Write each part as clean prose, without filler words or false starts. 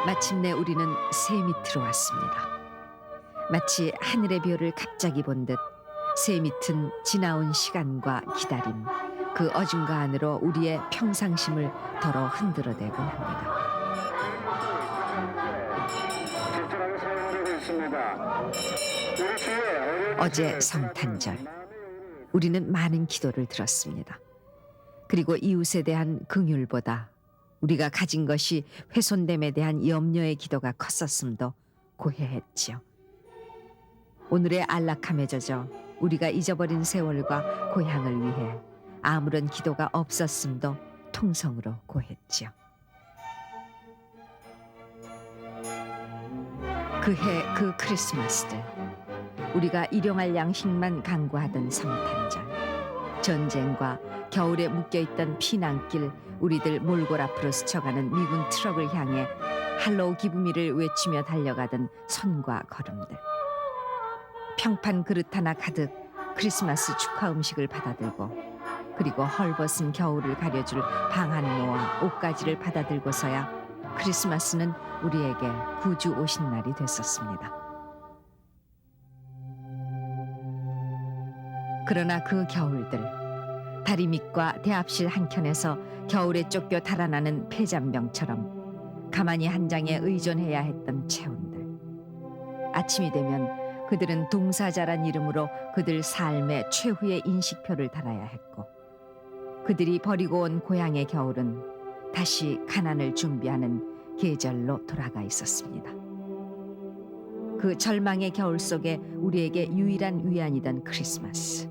마침내 우리는 새 밑으로 왔습니다. 마치 하늘의 별을 갑자기 본 듯 새 밑은 지나온 시간과 기다림, 그 어중간으로 우리의 평상심을 덜어 흔들어대곤 합니다. 어제 성탄절, 우리는 많은 기도를 들었습니다. 그리고 이웃에 대한 긍휼보다 우리가 가진 것이 훼손됨에 대한 염려의 기도가 컸었음도 고해했지요. 오늘의 안락함에 젖어 우리가 잊어버린 세월과 고향을 위해 아무런 기도가 없었음도 통성으로 고했지요. 그해 그 크리스마스들, 우리가 일용할 양식만 강구하던 성탄절, 전쟁과 겨울에 묶여있던 피난길, 우리들 몰골 앞으로 스쳐가는 미군 트럭을 향해 할로우 기브미를 외치며 달려가던 손과 걸음들, 평판 그릇 하나 가득 크리스마스 축하 음식을 받아들고, 그리고 헐벗은 겨울을 가려줄 방한모와 옷가지를 받아들고서야 크리스마스는 우리에게 구주 오신 날이 됐었습니다. 그러나 그 겨울들, 다리 밑과 대합실 한켠에서 겨울에 쫓겨 달아나는 폐잔병처럼 가만히 한 장에 의존해야 했던 체온들, 아침이 되면 그들은 동사자란 이름으로 그들 삶의 최후의 인식표를 달아야 했고, 그들이 버리고 온 고향의 겨울은 다시 가난을 준비하는 계절로 돌아가 있었습니다. 그 절망의 겨울 속에 우리에게 유일한 위안이던 크리스마스,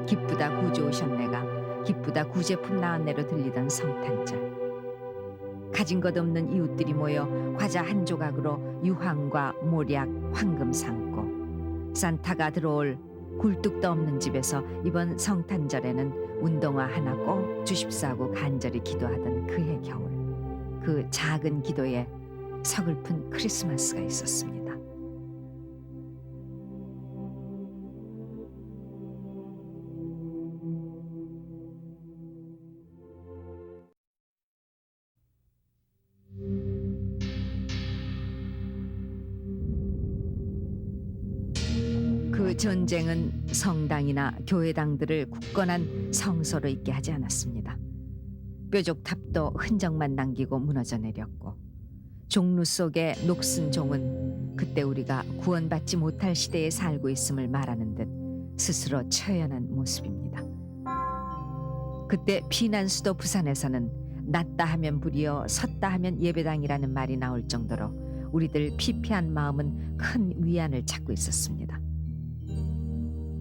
기쁘다 구주 오셨네가 기쁘다 구제품 나왔네로 들리던 성탄절, 가진 것 없는 이웃들이 모여 과자 한 조각으로 유황과 모략, 황금 삼고, 산타가 들어올 굴뚝도 없는 집에서 이번 성탄절에는 운동화 하나 꼭 주십사 하고 간절히 기도하던 그해 겨울, 그 작은 기도에 서글픈 크리스마스가 있었습니다. 그 전쟁은 성당이나 교회당들을 굳건한 성소로 있게 하지 않았습니다. 뾰족탑도 흔적만 남기고 무너져 내렸고, 종루 속의 녹슨 종은 그때 우리가 구원받지 못할 시대에 살고 있음을 말하는 듯 스스로 처연한 모습입니다. 그때 피난 수도 부산에서는 났다 하면 불이요 섰다 하면 예배당이라는 말이 나올 정도로 우리들 피폐한 마음은 큰 위안을 찾고 있었습니다.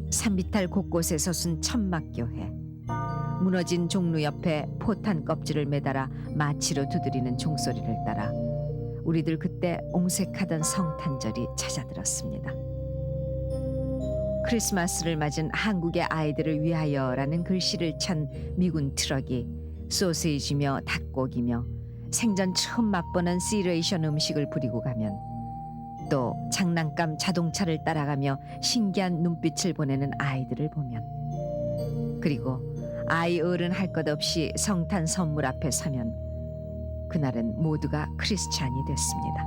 산비탈 곳곳에 솟은 천막교회, 무너진 종루 옆에 포탄 껍질을 매달아 마치로 두드리는 종소리를 따라 우리들 그때 옹색하던 성탄절이 찾아들었습니다. 크리스마스를 맞은 한국의 아이들을 위하여라는 글씨를 찬 미군 트럭이 소시지며 닭고기며 생전 처음 맛보는 시레이션 음식을 부리고 가면, 또 장난감 자동차를 따라가며 신기한 눈빛을 보내는 아이들을 보면, 그리고 아이 어른 할 것 없이 성탄 선물 앞에 서면 그날은 모두가 크리스찬이 됐습니다.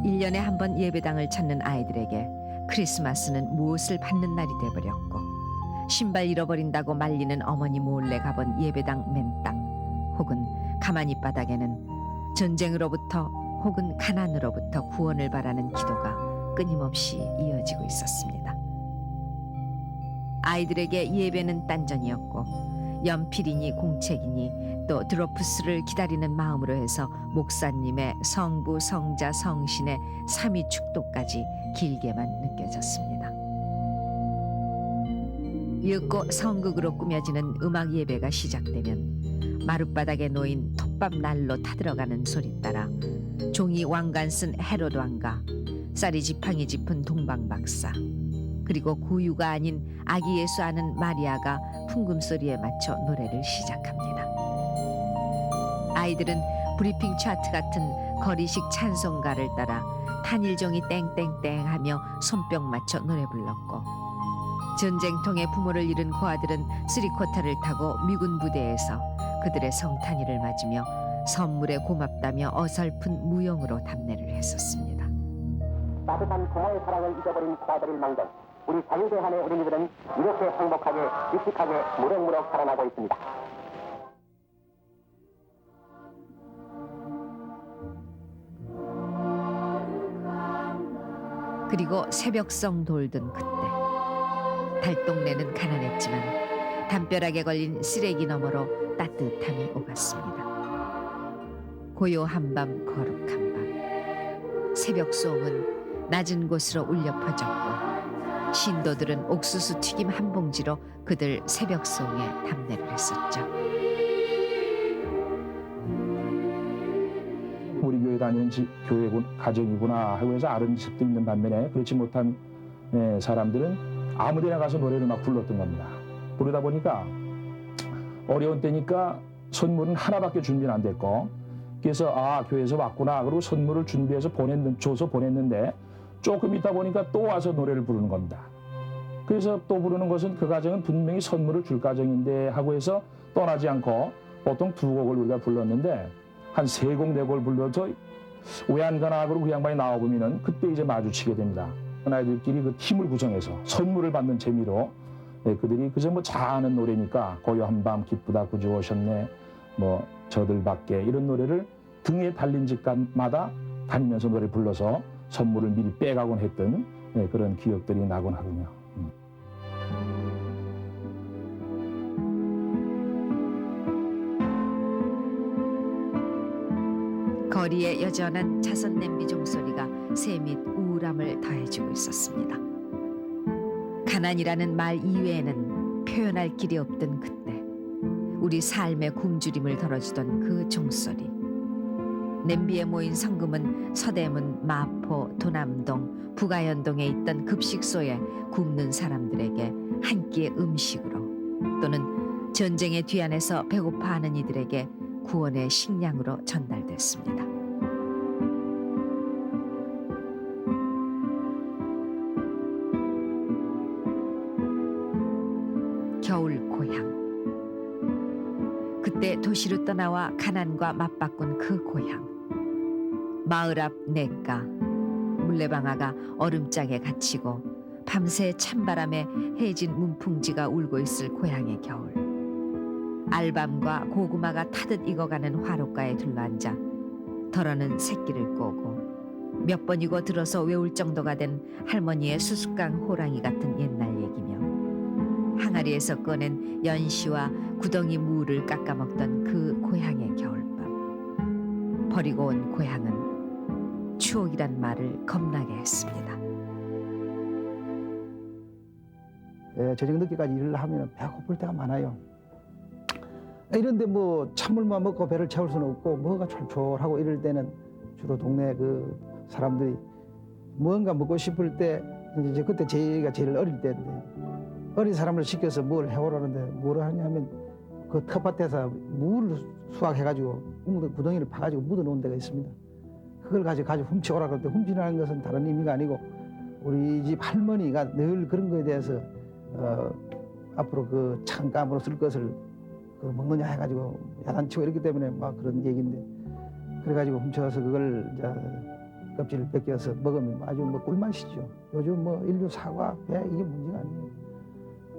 1년에 한 번 예배당을 찾는 아이들에게 크리스마스는 무엇을 받는 날이 돼버렸고, 신발 잃어버린다고 말리는 어머니 몰래 가본 예배당 맨땅 혹은 가마니 바닥에는 전쟁으로부터 혹은 가난으로부터 구원을 바라는 기도가 끊임없이 이어지고 있었습니다. 아이들에게 예배는 딴전이었고, 연필이니 공책이니 또 드로프스를 기다리는 마음으로 해서 목사님의 성부, 성자, 성신의 삼위 축도까지 길게만 느껴졌습니다. 이윽고 성극으로 꾸며지는 음악 예배가 시작되면 마룻바닥에 놓인 톱밥 난로 타들어가는 소리 따라 종이 왕관 쓴 헤롯 왕가, 쌀이 지팡이 짚은 동방 박사, 그리고 구유가 아닌 아기 예수 아는 마리아가 풍금소리에 맞춰 노래를 시작합니다. 아이들은 브리핑 차트 같은 거리식 찬송가를 따라 탄일종이 땡땡땡 하며 손뼉 맞춰 노래 불렀고, 전쟁통에 부모를 잃은 고아들은 쓰리쿼터를 타고 미군 부대에서 그들의 성탄이를 맞으며 선물에 고맙다며 어설픈 무용으로 답례를 했었습니다. 따뜻한 부모의 사랑을 잊어버린 과거를 망정 우리 자유대한의 어린이들은 이렇게 행복하게 씩씩하게 무럭무럭 살아나고 있습니다. 그리고 새벽성 돌던 그때 달동네는 가난했지만 담벼락에 걸린 쓰레기 너머로 따뜻함이 오갔습니다. 고요한 밤 거룩한 밤 새벽송은 낮은 곳으로 울려 퍼졌고 신도들은 옥수수 튀김 한 봉지로 그들 새벽송에 답례를 했었죠. 우리 교회 다니는 교회군 가정이구나 하고 해서 아는 집도 있는 반면에 그렇지 못한 사람들은 아무데나 가서 노래를 막 불렀던 겁니다. 부르다 보니까 어려운 때니까 선물은 하나밖에 준비는 안 됐고 그래서 교회에서 왔구나 그리고 선물을 준비해서 줘서 보냈는데 조금 있다 보니까 또 와서 노래를 부르는 겁니다. 그래서 또 부르는 것은 그 가정은 분명히 선물을 줄 가정인데 하고 해서 떠나지 않고 보통 2곡을 우리가 불렀는데 한 3곡, 4곡을 불러서 왜 안 가나 그러고 그 양반이 나와보면은 그때 이제 마주치게 됩니다. 아이들끼리 그 팀을 구성해서 선물을 받는 재미로 그들이 그저 뭐 잘하는 노래니까 고요한 밤 기쁘다 구주 오셨네 뭐 저들밖에 이런 노래를 등에 달린 집마다 다니면서 노래 불러서 선물을 미리 빼가곤 했던 그런 기억들이 나곤 하군요. 거리에 여전한 차선 냄비 종소리가 새 및 우울함을 더해주고 있었습니다. 가난이라는 말 이외에는 표현할 길이 없던 그때 우리 삶의 굶주림을 덜어주던 그 종소리. 냄비에 모인 성금은 서대문, 마포, 도남동, 북아현동에 있던 급식소에 굶는 사람들에게 한 끼의 음식으로 또는 전쟁의 뒤안에서 배고파하는 이들에게 구원의 식량으로 전달됐습니다. 겨울 고향. 그때 도시로 떠나와 가난과 맞바꾼 그 고향. 마을 앞 냇가, 물레방아가 얼음장에 갇히고 밤새 찬바람에 해진 문풍지가 울고 있을 고향의 겨울. 알밤과 고구마가 타듯 익어가는 화롯가에 둘러앉아 덜어는 새끼를 꼬고 몇 번이고 들어서 외울 정도가 된 할머니의 수수깡 호랑이 같은 옛날 얘기며 항아리에서 꺼낸 연시와 구덩이 무를 깎아먹던 그 고향의 겨울밤. 버리고 온 고향은 추억이란 말을 겁나게 했습니다. 저녁 늦게까지 일을 하면 배고플 때가 많아요. 이런데 뭐 찬물만 먹고 배를 채울 수는 없고 뭐가 촐촐하고 이럴 때는 주로 동네 그 사람들이 뭔가 먹고 싶을 때 이제 그때 제가 제일 어릴 때인데 어린 사람을 시켜서 뭘 해오라는데 뭐를 하냐면 그 텃밭에서 무를 수확해가지고 구덩이를 파가지고 묻어놓은 데가 있습니다. 그걸 가지고 훔쳐오라 그럴 때 훔치라는 것은 다른 의미가 아니고 우리 집 할머니가 늘 그런 거에 대해서 앞으로 그 창감으로 쓸 것을 그 먹느냐 해가지고 야단치고 이렇기 때문에 막 그런 얘기인데 그래가지고 훔쳐서 그걸 이제 껍질을 벗겨서 먹으면 아주 뭐 꿀맛이죠. 요즘 뭐 인류 사과, 배 이게 문제가 아니에요.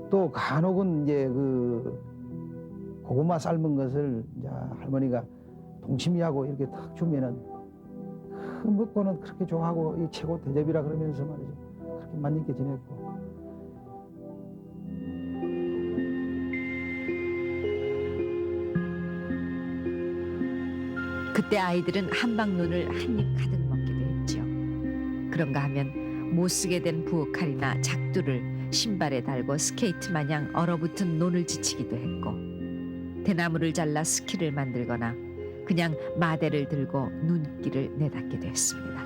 또 간혹은 이제 그 고구마 삶은 것을 이제 할머니가 동치미하고 이렇게 탁 주면은 그 먹고는 그렇게 좋아하고 이 최고 대접이라 그러면서 말이죠. 그렇게 맛있게 지냈고. 그때 아이들은 한방눈을 한 입 가득 먹기도 했죠. 그런가 하면 못 쓰게 된 부엌칼이나 작두를 신발에 달고 스케이트 마냥 얼어붙은 논을 지치기도 했고 대나무를 잘라 스키를 만들거나 그냥 마대를 들고 눈길을 내닫기도 했습니다.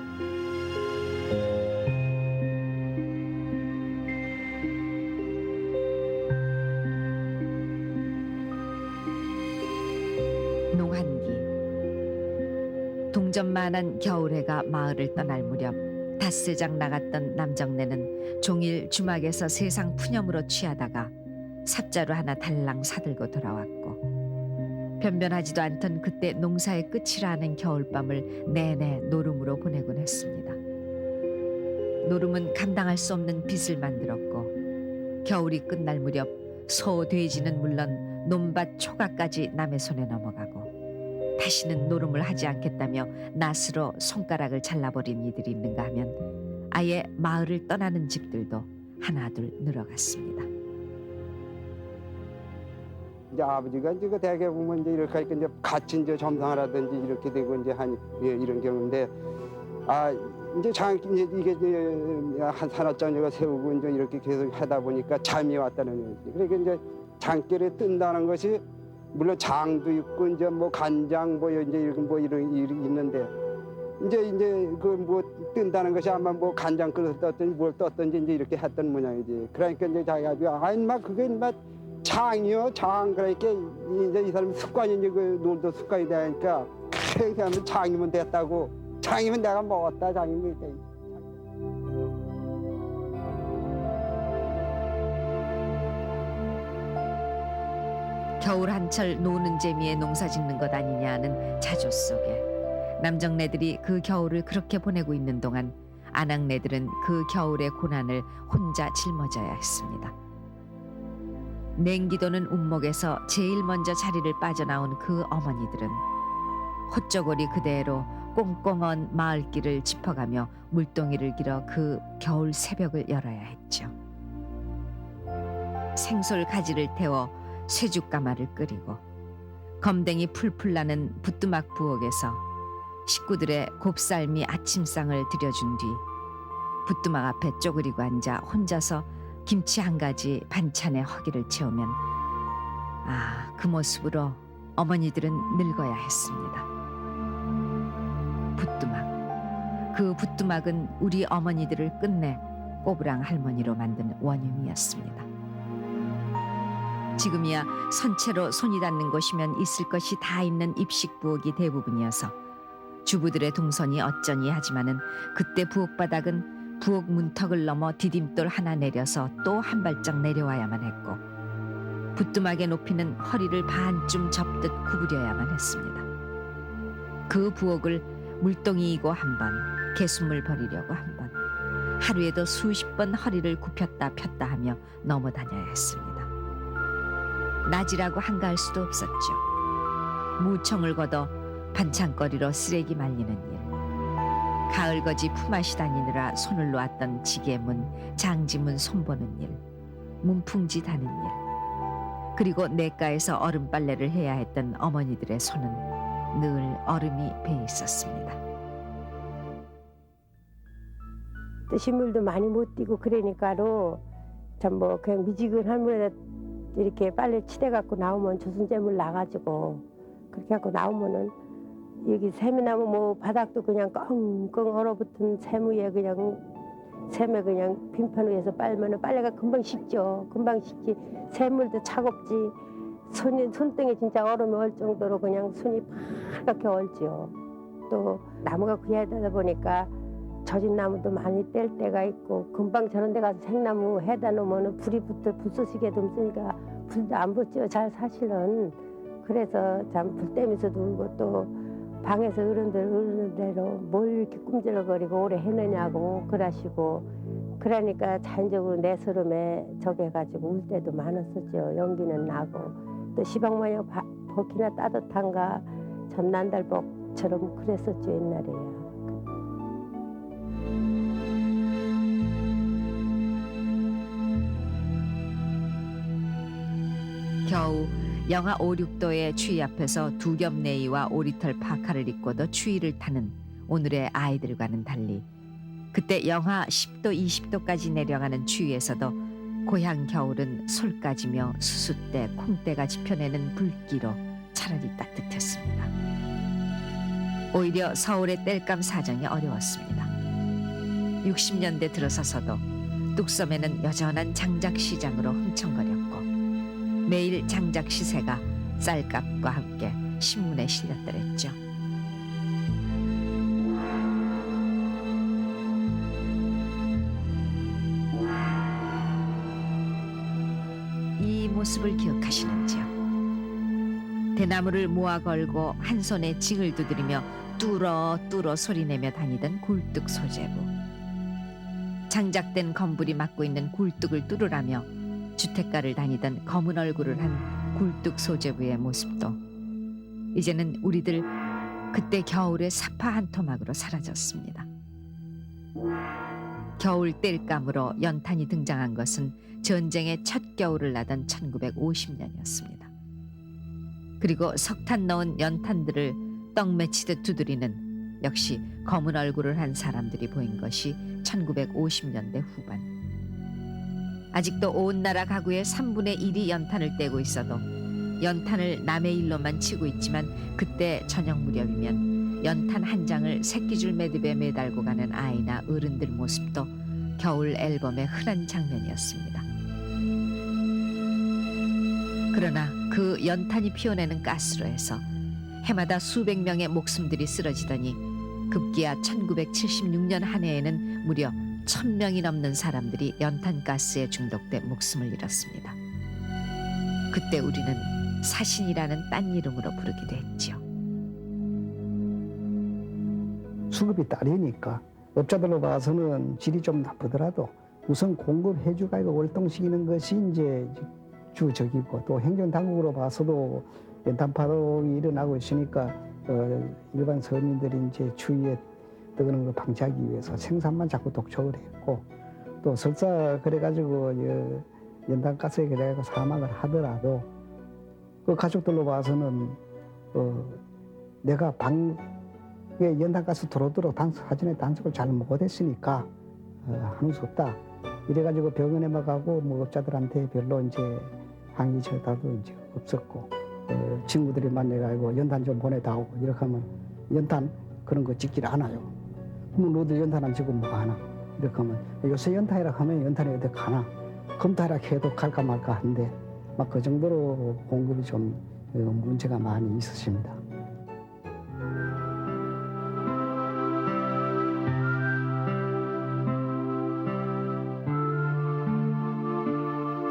농한기. 동전만한 겨울해가 마을을 떠날 무렵 닷새장 나갔던 남정네는 종일 주막에서 세상 푸념으로 취하다가 삽자루 하나 달랑 사들고 돌아왔고 변변하지도 않던 그때 농사의 끝이라 하는 겨울밤을 내내 노름으로 보내곤 했습니다. 노름은 감당할 수 없는 빚을 만들었고 겨울이 끝날 무렵 소, 돼지는 물론 논밭 초가까지 남의 손에 넘어가고 다시는 노름을 하지 않겠다며 낫으로 손가락을 잘라버린 이들이 있는가 하면 아예 마을을 떠나는 집들도 하나둘 늘어갔습니다. 이제 아버지가 이제 그 대개 보면 이제 이렇게 하니까 이제 같이 이제 점상하라든지 이렇게 되고 이제 한 이런 경우인데 이제 이게 이제 한 산업장려가 세우고 이제 이렇게 계속 하다 보니까 잠이 왔다는 거지. 그러니까 이제 장결에 뜬다는 것이 물론 장도 있고 이제 뭐 간장 뭐 이제 이런 일이 있는데 이제 그 뭐 뜬다는 것이 아마 뭐 간장 끓여서 떴든지 뭘 떴든지 이제 이렇게 했던 모양이지. 그러니까 이제 자기가 인마 그게 인마 장이요 장. 그러니까 이제 이 사람 습관이 이제 그 놀도 습관이 되니까 그렇게 하면 장이면 됐다고. 장이면 내가 먹었다 장이면 돼. 겨울 한철 노는 재미에 농사 짓는 것 아니냐는 자조 속에 남정네들이 그 겨울을 그렇게 보내고 있는 동안 아낙네들은 그 겨울의 고난을 혼자 짊어져야 했습니다. 냉기도는 운목에서 제일 먼저 자리를 빠져나온 그 어머니들은 헛저고리 그대로 꽁꽁언 마을길을 짚어가며 물동이를 길어 그 겨울 새벽을 열어야 했죠. 생솔 가지를 태워 쇠죽가마를 끓이고 검댕이 풀풀 나는 부뚜막 부엌에서 식구들의 곱살미 아침상을 들여준 뒤 부뚜막 앞에 쪼그리고 앉아 혼자서 김치 한 가지 반찬에 허기를 채우면 그 모습으로 어머니들은 늙어야 했습니다. 부뚜막, 그 부뚜막은 우리 어머니들을 끝내 꼬부랑 할머니로 만든 원흉이었습니다. 지금이야 선체로 손이 닿는 곳이면 있을 것이 다 있는 입식 부엌이 대부분이어서 주부들의 동선이 어쩌니 하지만은 그때 부엌 바닥은 부엌 문턱을 넘어 디딤돌 하나 내려서 또 한 발짝 내려와야만 했고 부뚜막의 높이는 허리를 반쯤 접듯 구부려야만 했습니다. 그 부엌을 물동이이고 한 번, 개숨을 버리려고 한 번, 하루에도 수십 번 허리를 굽혔다 폈다 하며 넘어다녀야 했습니다. 낮이라고 한가할 수도 없었죠. 무청을 걷어 반찬거리로 쓰레기 말리는 일, 가을거지 품앗이 다니느라 손을 놓았던 지게문, 장지문 손보는 일, 문풍지 다는 일, 그리고 냇가에서 얼음 빨래를 해야 했던 어머니들의 손은 늘 얼음이 배 있었습니다. 또 식물도 많이 못 뛰고 그러니까로 참 뭐 그냥 미지근한 물에 이렇게 빨래 치대 갖고 나오면 조순재물 나가지고 그렇게 갖고 나오면은 여기 세미나무 뭐 바닥도 그냥 끙끙 얼어붙은 세무에 그냥 샘에 그냥 빙판 위에서 빨면은 빨래가 금방 식죠. 금방 식지. 샘물도 차갑지. 손등에 진짜 얼음이 얼 정도로 그냥 손이 파랗게 얼지요. 또 나무가 귀하다 보니까 젖은 나무도 많이 뗄 때가 있고 금방 저런 데 가서 생나무 해다 놓으면 불이 붙을 불쏘시개도 없으니까 불도 안 붙죠. 잘 사실은. 그래서 참 불 때면서도 울고 또 방에서 어른들 대로 뭘 이렇게 꿈질거리고 오래 해내냐고 그러시고 그러니까 자연적으로 내 서름에 저게 가지고 울 때도 많았었죠. 연기는 나고 또 시방 모양 벚이나 따뜻한가 참 난달복처럼 그랬었죠 옛날에야. 겨우 영하 5, 6도의 추위 앞에서 두겹네이와 오리털 파카를 입고도 추위를 타는 오늘의 아이들과는 달리 그때 영하 10도, 20도까지 내려가는 추위에서도 고향 겨울은 솔까지며 수숫대, 콩대가 지펴내는 불기로 차라리 따뜻했습니다. 오히려 서울의 땔감 사정이 어려웠습니다. 60년대 들어서서도 뚝섬에는 여전한 장작시장으로 흥청거렸고 매일 장작 시세가 쌀값과 함께 신문에 실렸더랬죠. 이 모습을 기억하시는지요? 대나무를 모아 걸고 한 손에 징을 두드리며 뚫어 소리내며 다니던 굴뚝 소재부. 장작된 건불이 막고 있는 굴뚝을 뚫으라며 주택가를 다니던 검은 얼굴을 한 굴뚝 소재부의 모습도 이제는 우리들 그때 겨울의 사파 한 토막으로 사라졌습니다. 겨울 땔감으로 연탄이 등장한 것은 전쟁의 첫 겨울을 나던 1950년이었습니다. 그리고 석탄 넣은 연탄들을 떡매치듯 두드리는 역시 검은 얼굴을 한 사람들이 보인 것이 1950년대 후반. 아직도 온 나라 가구의 3분의 1이 연탄을 떼고 있어도 연탄을 남의 일로만 치고 있지만 그때 저녁 무렵이면 연탄 한 장을 새끼줄 매듭에 매달고 가는 아이나 어른들 모습도 겨울 앨범의 흔한 장면이었습니다. 그러나 그 연탄이 피워내는 가스로 해서 해마다 수백 명의 목숨들이 쓰러지더니 급기야 1976년 한 해에는 무려 1000명이 넘는 사람들이 연탄가스에 중독돼 목숨을 잃었습니다. 그때 우리는 사신이라는 딴 이름으로 부르기도 했지요. 수급이 딸이니까 업자들로 봐서는 질이 좀 나쁘더라도 우선 공급해주가 이거 월동시키는 것이 이제 주적이고, 또 행정당국으로 봐서도 연탄 파동이 일어나고 있으니까 일반 서민들이 이제 추위에 뜨거는 걸 방지하기 위해서 생산만 자꾸 독촉을 했고, 또 설사 그래가지고 연탄가스에 그래가지고 사망을 하더라도 그 가족들로 봐서는 내가 방에 연탄가스 들어오도록 사전에 단속을 잘 못했으니까 하는 수 없다. 이래가지고 병원에만 가고 뭐 업자들한테 별로 이제 항의 절차도 이제 없었고, 친구들이 만나가지고 연탄 좀 보내다오고 이렇게 하면 연탄 그런 거 찍질 않아요. 그러면 너도 연탄 안 찍고 뭐 하나? 이렇게 하면 요새 연탄이라 하면 연탄이 어디 가나? 검토하라 해도 갈까 말까 한데 막 그 정도로 공급이 좀 문제가 많이 있었습니다.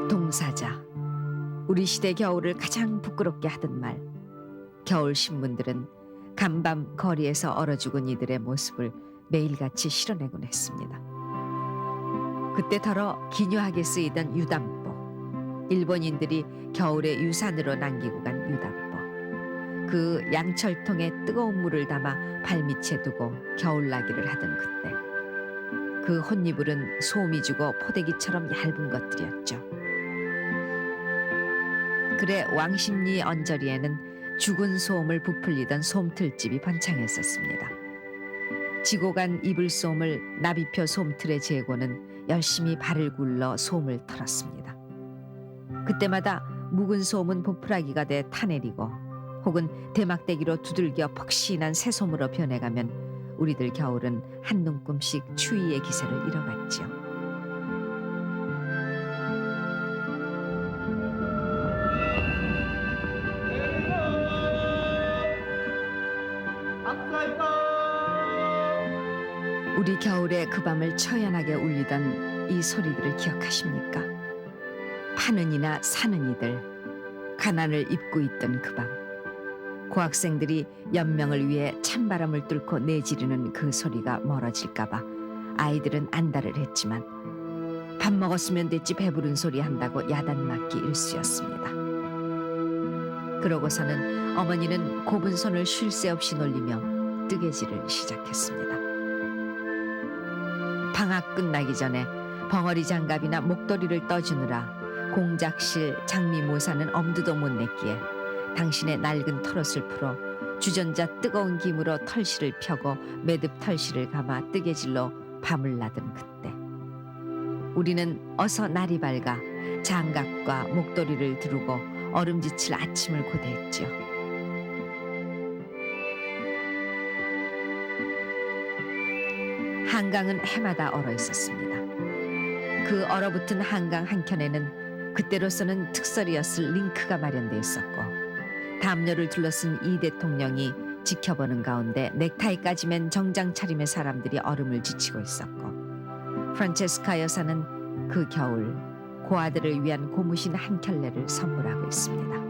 동사자, 우리 시대 겨울을 가장 부끄럽게 하던 말. 겨울 신문들은 간밤 거리에서 얼어 죽은 이들의 모습을 매일같이 실어내곤 했습니다. 그때 더러 기묘하게 쓰이던 유담보, 일본인들이 겨울에 유산으로 남기고 간 유담보. 그 양철통에 뜨거운 물을 담아 발밑에 두고 겨울나기를 하던 그때, 그 혼이불은 솜이 주고 포대기처럼 얇은 것들이었죠. 그래 왕십리 언저리에는 죽은 솜을 부풀리던 솜틀집이 번창했었습니다. 지고 간 이불솜을 나비표 솜틀에 재고는 열심히 발을 굴러 솜을 털었습니다. 그때마다 묵은 솜은 보풀하기가 돼 타내리고 혹은 대막대기로 두들겨 폭신한 새솜으로 변해가면 우리들 겨울은 한 눈금씩 추위의 기세를 잃어갔지요. 우리 겨울에 그 밤을 처연하게 울리던 이 소리들을 기억하십니까? 파는 이나 사는 이들, 가난을 입고 있던 그 밤, 고학생들이 연명을 위해 찬바람을 뚫고 내지르는 그 소리가 멀어질까봐 아이들은 안달을 했지만 밥 먹었으면 됐지 배부른 소리 한다고 야단맞기 일쑤였습니다. 그러고서는 어머니는 곱은 손을 쉴 새 없이 놀리며 뜨개질을 시작했습니다. 방학 끝나기 전에 벙어리 장갑이나 목도리를 떠주느라 공작실 장미모사는 엄두도 못 냈기에 당신의 낡은 털옷을 풀어 주전자 뜨거운 김으로 털실을 펴고 매듭 털실을 감아 뜨개질로 밤을 나던 그때, 우리는 어서 날이 밝아 장갑과 목도리를 두르고 얼음지칠 아침을 고대했지요. 한강은 해마다 얼어 있었습니다. 그 얼어붙은 한강 한켠에는 그때로서는 특설이었을 링크가 마련돼 있었고, 담요를 둘러쓴 이 대통령이 지켜보는 가운데 넥타이까지 맨 정장 차림의 사람들이 얼음을 지치고 있었고, 프란체스카 여사는 그 겨울 고아들을 위한 고무신 한 켤레를 선물하고 있습니다.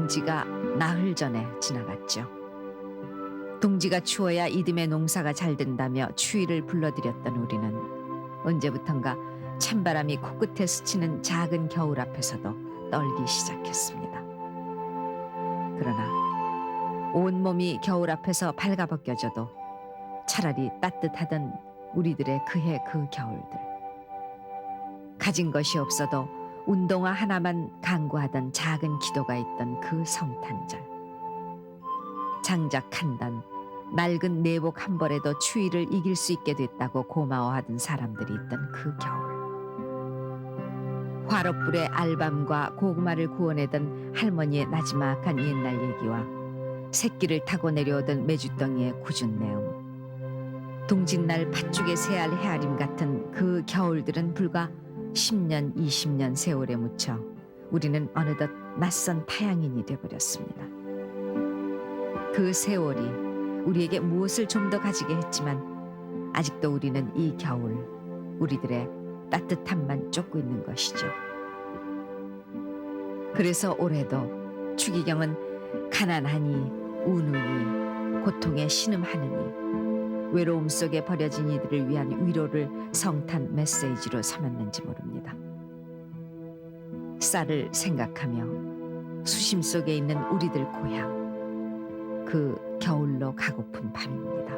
동지가 나흘 전에 지나갔죠. 동지가 추워야 이듬해 농사가 잘 된다며 추위를 불러들였던 우리는 언제부턴가 찬바람이 코끝에 스치는 작은 겨울 앞에서도 떨기 시작했습니다. 그러나 온몸이 겨울 앞에서 발가벗겨져도 차라리 따뜻하던 우리들의 그해 그 겨울들. 가진 것이 없어도 운동화 하나만 강구하던 작은 기도가 있던 그 성탄절. 장작 한 단, 낡은 내복 한 벌에도 추위를 이길 수 있게 됐다고 고마워하던 사람들이 있던 그 겨울. 화롯불에 알밤과 고구마를 구워내던 할머니의 나지막한 옛날 얘기와 새끼를 타고 내려오던 메주덩이의 굳은 내음. 동짓날 팥죽에 새알 헤아림 같은 그 겨울들은 불과 10년, 20년 세월에 묻혀 우리는 어느덧 낯선 타양인이 되어버렸습니다. 그 세월이 우리에게 무엇을 좀 더 가지게 했지만 아직도 우리는 이 겨울 우리들의 따뜻함만 쫓고 있는 것이죠. 그래서 올해도 추기경은 가난하니 우누니 고통에 신음하느니 외로움 속에 버려진 이들을 위한 위로를 성탄 메시지로 삼았는지 모릅니다. 쌀을 생각하며 수심 속에 있는 우리들 고향, 그 겨울로 가고픈 밤입니다.